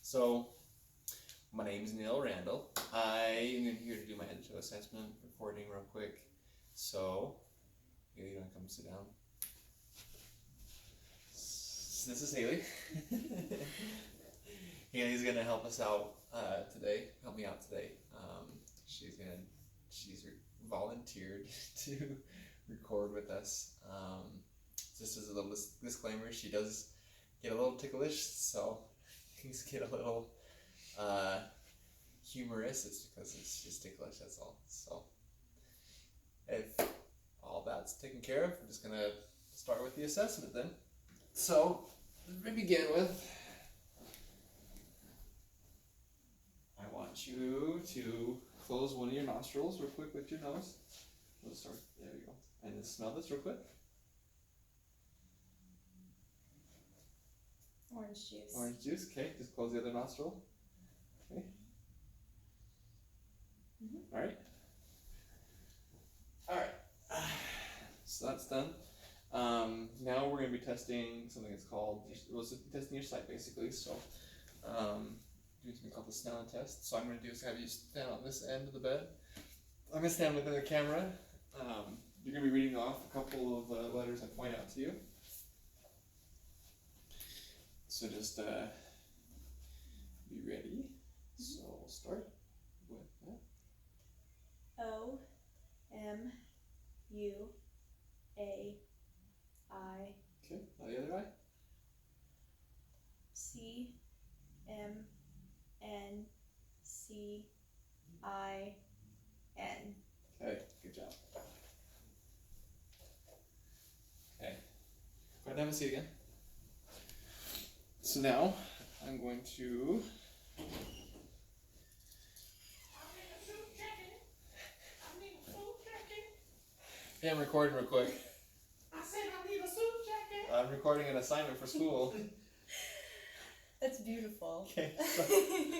So, my name is Neil Randall. I am here to do my head to toe assessment recording real quick. So, Haley, you want to come sit down? This is Haley. Haley's gonna help us out today. Help me out today. She's volunteered to record with us. Just as a little disclaimer, she does get a little ticklish, so things get a little humorous. It's because it's ticklish, that's all. So if all that's taken care of, I'm just gonna start with the assessment then. So let me begin with, I want you to close one of your nostrils real quick with your nose. Let's start, there we go. And then smell this real quick. Orange juice. Orange juice, okay. Just close the other nostril. Okay. Mm-hmm. Alright. Alright. So that's done. Now we're going to be testing something that's called, testing your sight basically. So, doing something called the Snellen test. So I'm going to do is have you stand on this end of the bed. I'm going to stand within the camera. You're going to be reading off a couple of letters I point out to you. So just be ready. So we'll start with that. O M U A I. Okay, now the other eye. C M N C I N. Okay, good job. Okay, go ahead and have a seat again. So now I'm going to Hey, I'm recording real quick. I said I need a suit jacket. I'm recording an assignment for school. That's beautiful. Okay, so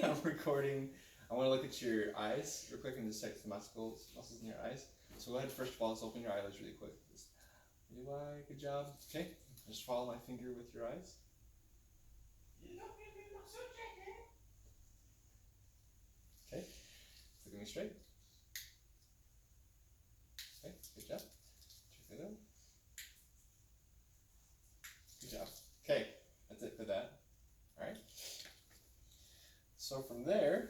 I'm recording. I want to look at your eyes real quick and just check the muscles in your eyes. So go ahead, first of all, just open your eyelids really quick. Good job. Okay, just follow my finger with your eyes. Okay, look at me straight. Okay, good job. Check it out. Good job. Okay, that's it for that. Alright. So from there,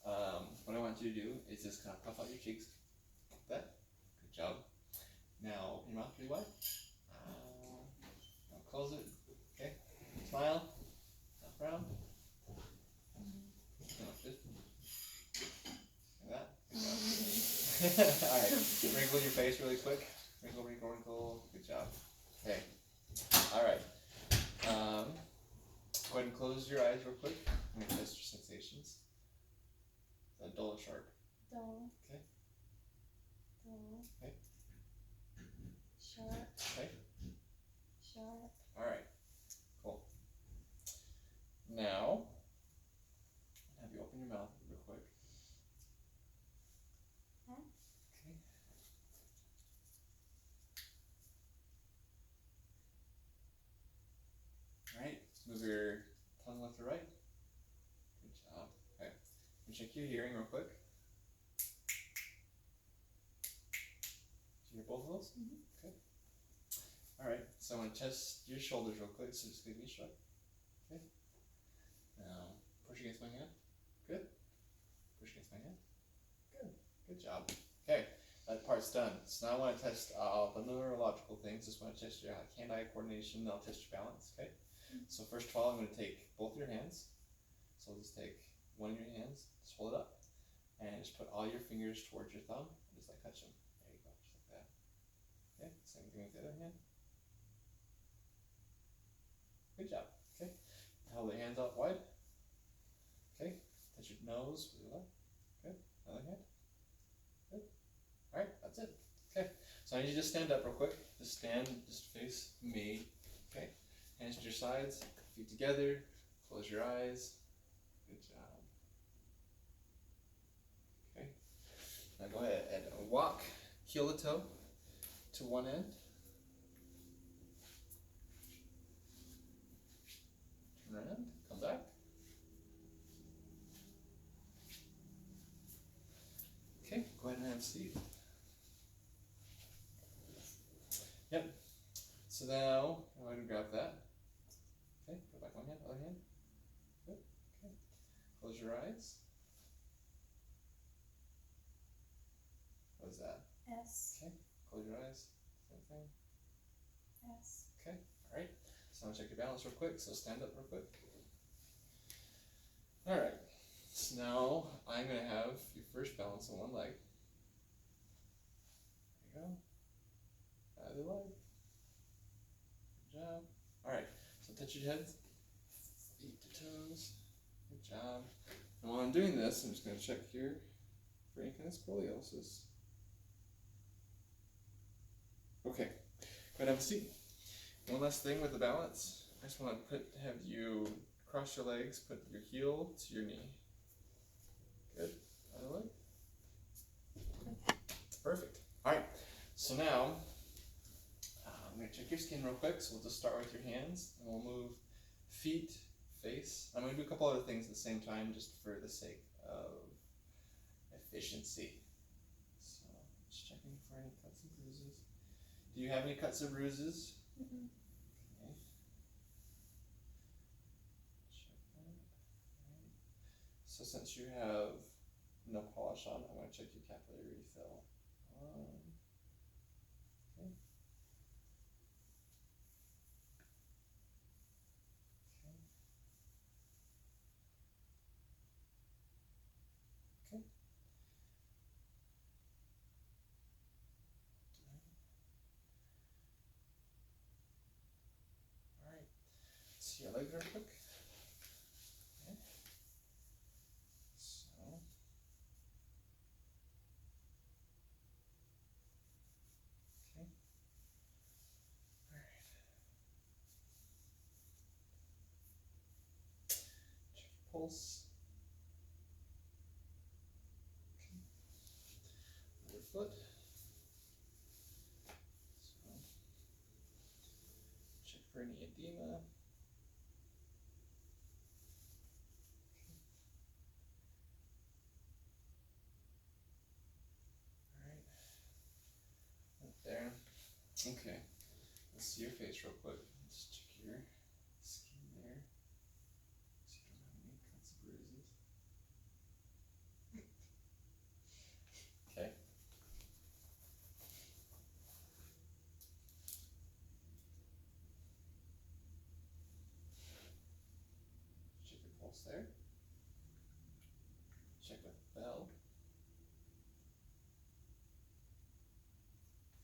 what I want you to do is just kind of puff out your cheeks. Like that. Good job. Now open your mouth pretty wide. Now close it. Okay. Smile. Now frown. Like that. Good job. Alright. Wrinkle your face really quick. Wrinkle, wrinkle, wrinkle. Good job. Okay. Alright. Go ahead and close your eyes real quick. I'm going to test your sensations. Is that dull or sharp? Dull. Okay. Dull. Okay. Sharp. Okay. Sharp. Alright. Cool. Now, have you open your mouth real quick. Huh? Okay. Alright. Move your tongue left to right. Good job. Okay. And check your hearing real quick. Did you hear both of those? Mm-hmm. Okay. Alright, so I'm going to test your shoulders real quick, so just give me a shrug. Okay. Now, push against my hand. Good. Push against my hand. Good. Good job. Okay, that part's done. So now I want to test the neurological things. Just want to test your hand-eye coordination, then I'll test your balance, okay? So first of all, I'm going to take both your hands. So I'll just take one of your hands, just hold it up, and just put all your fingers towards your thumb, and just like touch them. There you go, just like that. Okay, same thing with the other hand. Good job. Okay, hold the hands out wide. Okay, touch your nose with your left. Good, other hand. Good. Alright, that's it. Okay, so I need you to just stand up real quick. Just stand, just face me. Okay. Hands to your sides, feet together, close your eyes. Good job. Okay. Now go ahead and walk heel to toe to one end. Turn around, come back. have a seat. Yep. So now, go ahead and grab that. Okay, go back one hand, other hand. Good. Okay. Close your eyes. What is that? S. Okay. Close your eyes. Same thing. S. Okay. All right. So I'm gonna check your balance real quick. So stand up real quick. All right. So now I'm gonna have your first balance on one leg. There you go. Other leg. Good job. All right. So touch your heads, feet to toes. Good job. And while I'm doing this, I'm just gonna check here for any kind of scoliosis. Okay. Go ahead and have a seat. One last thing with the balance. I just want to have you cross your legs, put your heel to your knee. Good. Other leg. Perfect. All right. So now I'm going to check your skin real quick. So we'll just start with your hands, and we'll move feet, face. I'm going to do a couple other things at the same time, just for the sake of efficiency. So just checking for any cuts and bruises. Do you have any cuts or bruises? Mm-mm. Okay. Check that. Right. So since you have no polish on, I'm going to check your capillary refill. Okay. Okay. Okay. All right. See your legs real quick. Okay. So. Okay. All right. Check your pulse. Okay. Other foot. So. Check for any edema. Alright. Up there. Okay. Let's see your face real quick. Let's check your skin there. See if you don't have any cuts or bruises. Okay. Check your pulse there. Check with the bell.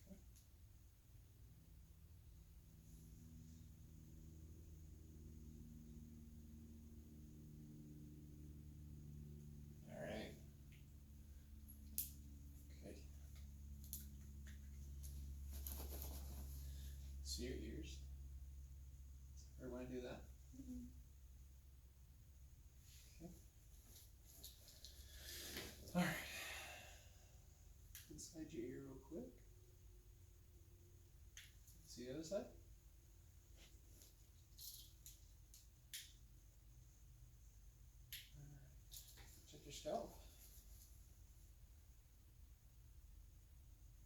Okay. Alright. Good. See your ears. Or want to do that? Mm-mm. Okay. Alright. Inside your ear real quick. See the other side? Alright. Check your scalp.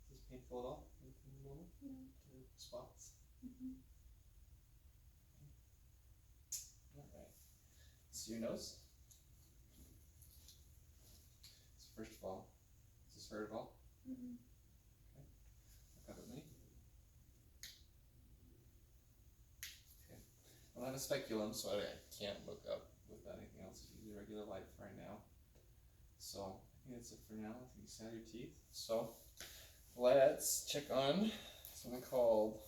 Is this painful at all? Anything in the moment? No. Or spots? Mm-mm. Alright. See your nose? So first of all, does this hurt at all? Mm-mm. Okay. Look up at me. Okay. I don't have a speculum, so I can't look up with anything else. Just use regular light for right now. So I think that's it for now. I think you see your teeth. So let's check on something called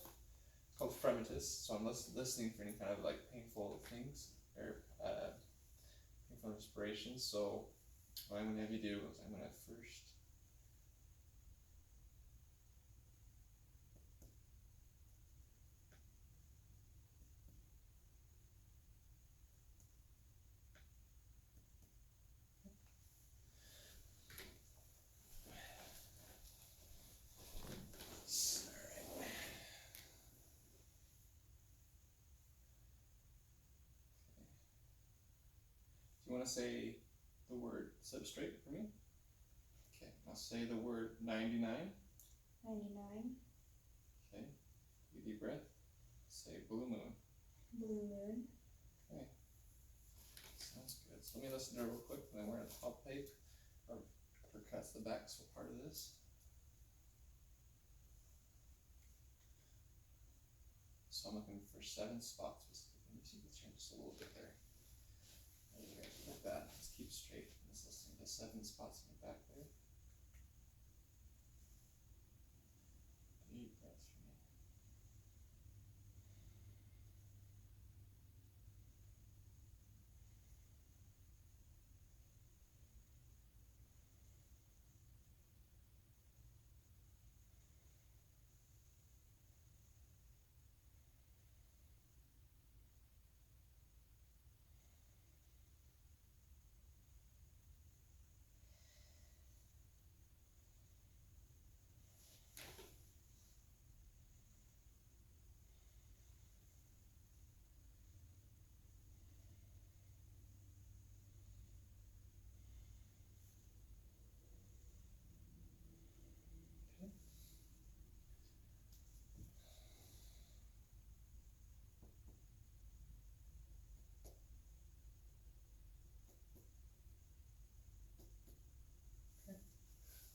fremitus. So I'm listening for any kind of like painful things or painful inspiration. So what I'm going to have you do is I'm going to first alright. Do you want to say the word substrate for me? Okay, now say the word 99. 99. Okay, take a deep breath. Say blue moon. Blue moon. Okay, sounds good. So let me listen to it real quick, and then we're going to palpate or percuss the back part of this. So I'm looking for 7 spots specifically. Let me see if it's changed just a little bit there. There you go, like that. Let's keep straight. Let's listen to 7 spots in the back there. Deep breaths for me.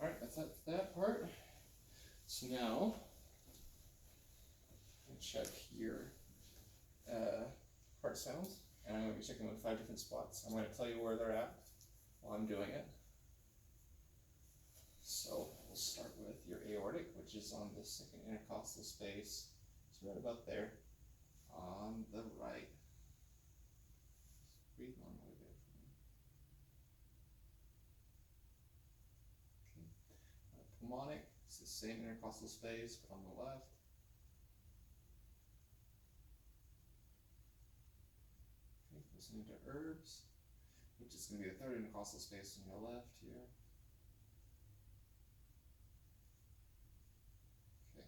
Alright, that's it for that part. So now, I'm going to check your heart sounds, and I'm going to be checking them in 5 different spots. I'm going to tell you where they're at while I'm doing it. So we'll start with your aortic, which is on the second intercostal space. It's right about there on the right. Just breathe normally there for me. Okay. Pulmonic, it's the same intercostal space, but on the left. Okay, listening to herbs, which is going to be the third intercostal space on your left here. Okay.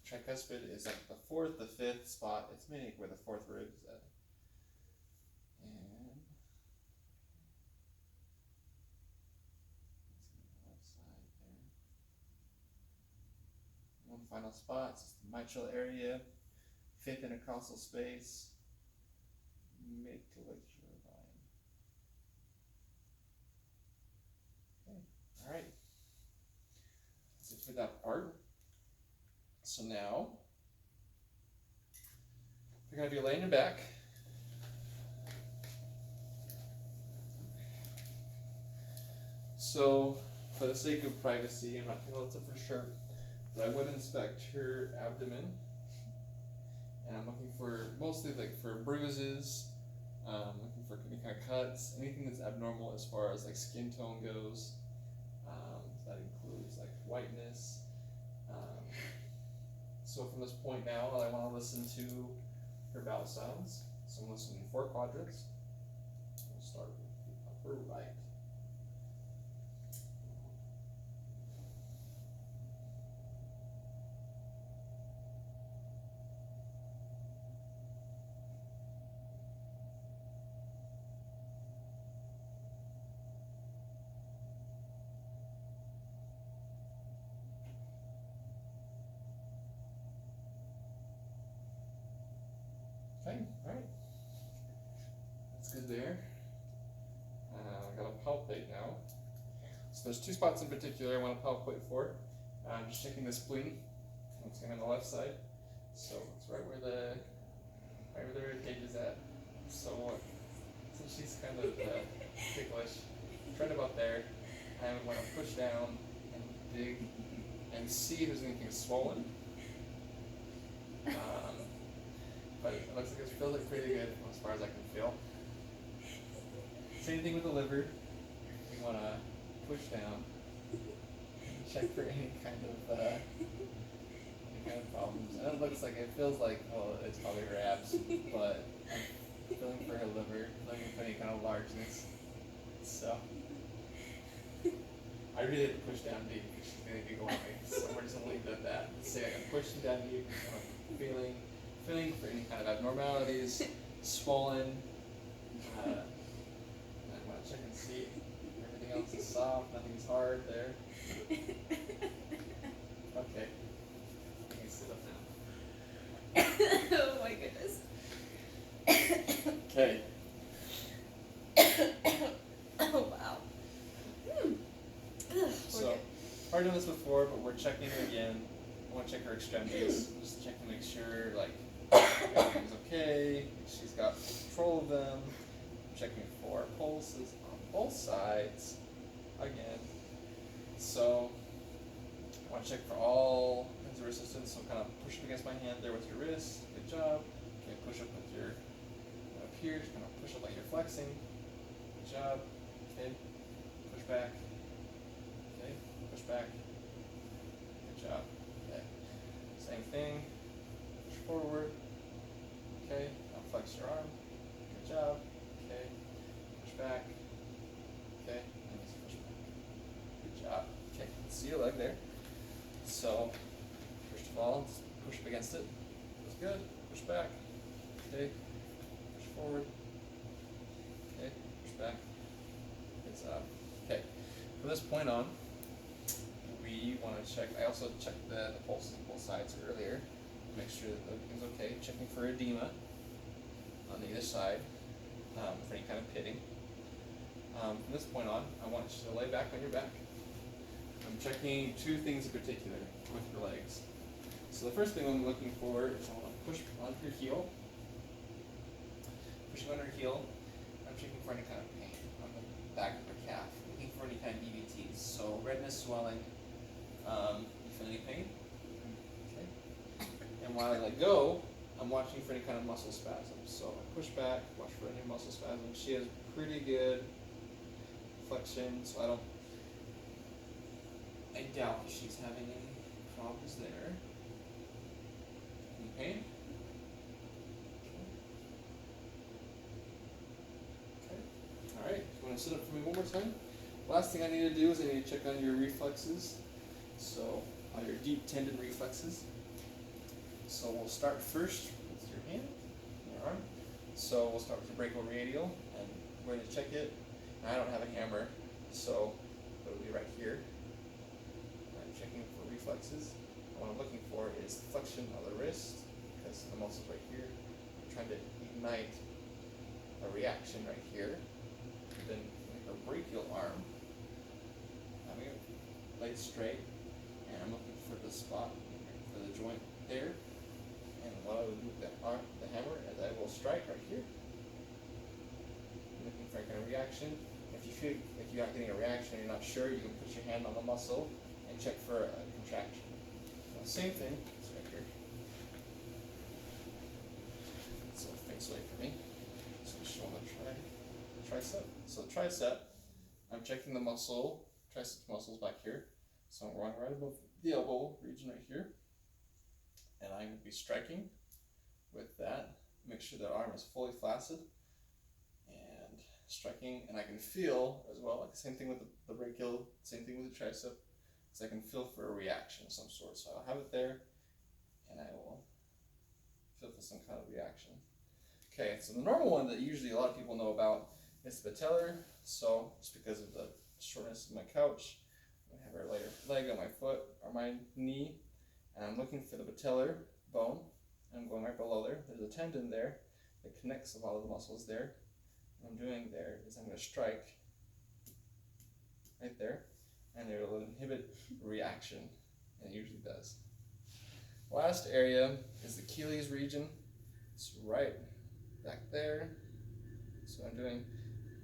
Tricuspid is at the 4th, the 5th spot. It's mainly where the 4th rib is at. And left side there. One final spot, it's the mitral area, 5th intercostal space, mid to lateral line. Okay, all right. That's it for that part. So now, you're going to be laying your back. So, for the sake of privacy, I'm not going to tell it for sure, but I would inspect her abdomen. And I'm looking for, mostly like for bruises, looking for any kind of cuts, anything that's abnormal as far as like skin tone goes. That includes like whiteness. So from this point now, I want to listen to her vowel sounds. So I'm listening in 4 quadrants. We'll start with the upper right. Okay, alright. That's good there. I gotta palpate now. So there's 2 spots in particular I want to palpate for. I'm just checking the spleen. It's going on the left side. So it's right where the rib cage is at. So she's kind of ticklish. It's right about there. I want to push down and dig and see if there's anything swollen. But it looks like it feels like pretty good as far as I can feel. Same thing with the liver. We want to push down, check for any kind of problems. And it looks like, it feels like, oh, it's probably her abs, but I'm feeling for her liver, looking for any kind of largeness. So I really had to push down deep because she's going to be going me. So we're just going to leave it at that. Let's say I'm pushing down deep, feeling for any kind of abnormalities, swollen. I want to check and see if everything else is soft, nothing's hard there. Okay. You can sit up now. Oh my goodness. Okay. Oh wow. So, I've done this before, but we're checking her again. I want to check her extremities. Just check to make sure, like, everything's okay. She's got control of them. Checking for pulses on both sides. Again. So, I want to check for all kinds of resistance. So, kind of push up against my hand there with your wrist. Good job. Okay, push up with your up here. Just kind of push up like you're flexing. Good job. Okay. Push back. Okay. Push back. Good job. Okay. Same thing. Push forward. Okay. Now flex your arm. Good job. Okay. Push back. Okay. And just push back. Good job. Okay. See your leg there. So, first of all, just push up against it. That's good. Push back. Okay. Push forward. Okay. Push back. Good job. Okay. From this point on, we want to check. I also checked the pulses on both sides earlier. Make sure that everything's okay. Checking for edema on either side for any kind of pitting. From this point on, I want you to lay back on your back. I'm checking two things in particular with your legs. So the first thing I'm looking for is I want to push onto your heel. Pushing on your heel, I'm checking for any kind of pain on the back of your calf. Looking for any kind of EVTs. So redness, swelling. You feel any pain? Okay. And while I let go, I'm watching for any kind of muscle spasm. So I push back, watch for any muscle spasm. She has pretty good flexion, so I doubt that she's having any problems there. Any pain? Okay. Alright, you want to sit up for me one more time? Last thing I need to do is I need to check on your reflexes. So, on your deep tendon reflexes. So we'll start first with your hand, your arm. So we'll start with your brachioradial, and we're going to check it. And I don't have a hammer, so it'll be right here. I'm checking for reflexes. What I'm looking for is flexion of the wrist, because the muscle's right here. I'm trying to ignite a reaction right here. Then the brachial arm, having it laid straight, and I'm looking for the spot, for the joint there. And what I would do with the hammer is I will strike right here. Looking for a kind of reaction. If you're not getting a reaction, you're not sure, you can put your hand on the muscle and check for a contraction. Now, same thing, it's right here. So face away from me. So shoulder tricep. So the tricep, I'm checking the tricep muscles back here. So I'm going right above the elbow region right here. And I'm going to be striking with that. Make sure the arm is fully flaccid. And striking, and I can feel as well, like the same thing with the brachial, same thing with the tricep, so I can feel for a reaction of some sort. So I'll have it there, and I will feel for some kind of reaction. Okay, so the normal one that usually a lot of people know about is the patellar. So just because of the shortness of my couch, I have her leg on my foot or my knee, and I'm looking for the patellar bone. I'm going right below there. There's a tendon there that connects a lot of the muscles there. What I'm doing there is I'm going to strike right there, and it will inhibit reaction, and it usually does. Last area is the Achilles region. It's right back there. So what I'm doing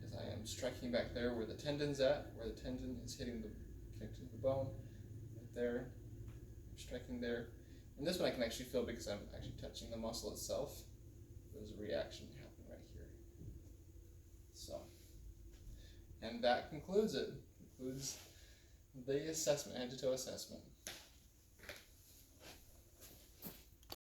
is I am striking back there where the tendon's at, where the tendon is connecting to the bone, right there. I'm striking there. And this one I can actually feel because I'm actually touching the muscle itself. There's a reaction happening right here. So, and that concludes it. Concludes the assessment, head to toe assessment.